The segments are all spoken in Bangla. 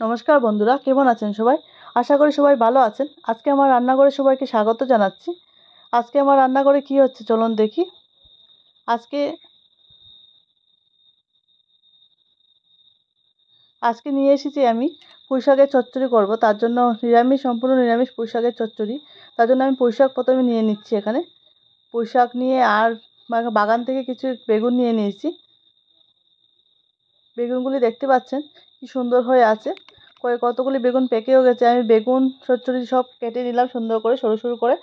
নমস্কার বন্ধুরা, কেমন আছেন সবাই? আশা করি সবাই ভালো আছেন। আজকে আমার রান্নাঘরে সবাইকে স্বাগত জানাচ্ছি। আজকে আমার রান্নাঘরে কি হচ্ছে চলুন দেখি। আজকে আজকে নিয়ে এসেছি আমি পুঁইশাকের চচ্চড়ি করব। তার জন্য সম্পূর্ণ নিরামিষ পুঁইশাকের চচ্চড়ি। তার জন্য আমি পুঁইশাক প্রথমে নিয়ে নিচ্ছি এখানে। পুঁইশাক নিয়ে আর বাগান থেকে কিছু বেগুন নিয়ে নিয়েছি। বেগুনগুলি দেখতে পাচ্ছেন কি সুন্দর হয়ে আছে। কতগুলি বেগুন পেকেও গেছে। আমি বেগুন চচ্চড়ি সব কেটে নিলাম সুন্দর করে, সরু সরু করে।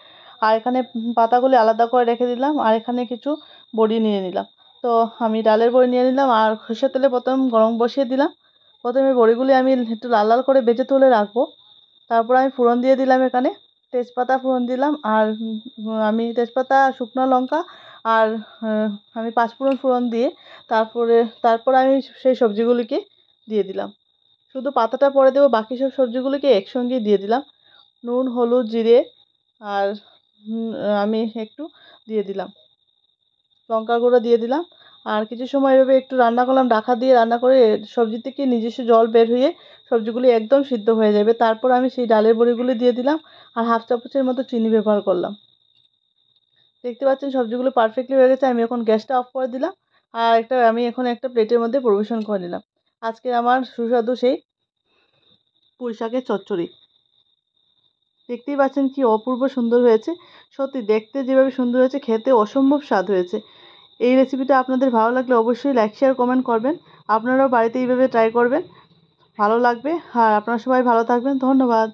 আর এখানে পাতাগুলি আলাদা করে রেখে দিলাম। আর এখানে কিছু বড়ি নিয়ে নিলাম। তো আমি ডালের বড়ি নিয়ে নিলাম আর সরষের তেলে প্রথম গরম বসিয়ে দিলাম। প্রথমে বড়িগুলি আমি একটু লাল লাল করে ভেজে তুলে রাখবো। তারপর আমি ফোড়ন দিয়ে দিলাম এখানে। তেজপাতা ফোড়ন দিলাম আর আমি তেজপাতা, শুকনো লঙ্কা আর আমি পাঁচফোড়ন ফোড়ন দিয়ে তারপর আমি সেই সবজিগুলিকে দিয়ে দিলাম। শুধু পাতাটা পরে দেবো, বাকি সব সবজিগুলিকে একসঙ্গে দিয়ে দিলাম। নুন, হলুদ, জিরে আর আমি একটু দিয়ে দিলাম লঙ্কার গুঁড়ো দিয়ে দিলাম। আর কিছু সময় এভাবে একটু রান্না করলাম, ঢাকা দিয়ে রান্না করে সবজি থেকে নিজস্ব জল বের হয়ে সবজিগুলি একদম সিদ্ধ হয়ে যাবে। তারপর আমি সেই ডালের বড়িগুলি দিয়ে দিলাম আর হাফ চামচের মতো চিনি ব্যবহার করলাম। দেখতে পাচ্ছেন সবজিগুলো পারফেক্টলি হয়ে গেছে। আমি এখন গ্যাসটা অফ করে দিলাম আর আমি এখন একটা প্লেটের মধ্যে পরিবেশন করে নিলাম আজকে আমার সুস্বাদু সেই পুঁইশাকের চচ্চড়ি। দেখতেই পাচ্ছেন কি অপূর্ব সুন্দর হয়েছে। সত্যি দেখতে যেভাবে সুন্দর হয়েছে, খেতে অসম্ভব স্বাদ হয়েছে। এই রেসিপিটা আপনাদের ভালো লাগলে অবশ্যই লাইক, শেয়ার, কমেন্ট করবেন। আপনারাও বাড়িতে এইভাবে ট্রাই করবেন, ভালো লাগবে। আর আপনারা সবাই ভালো থাকবেন। ধন্যবাদ।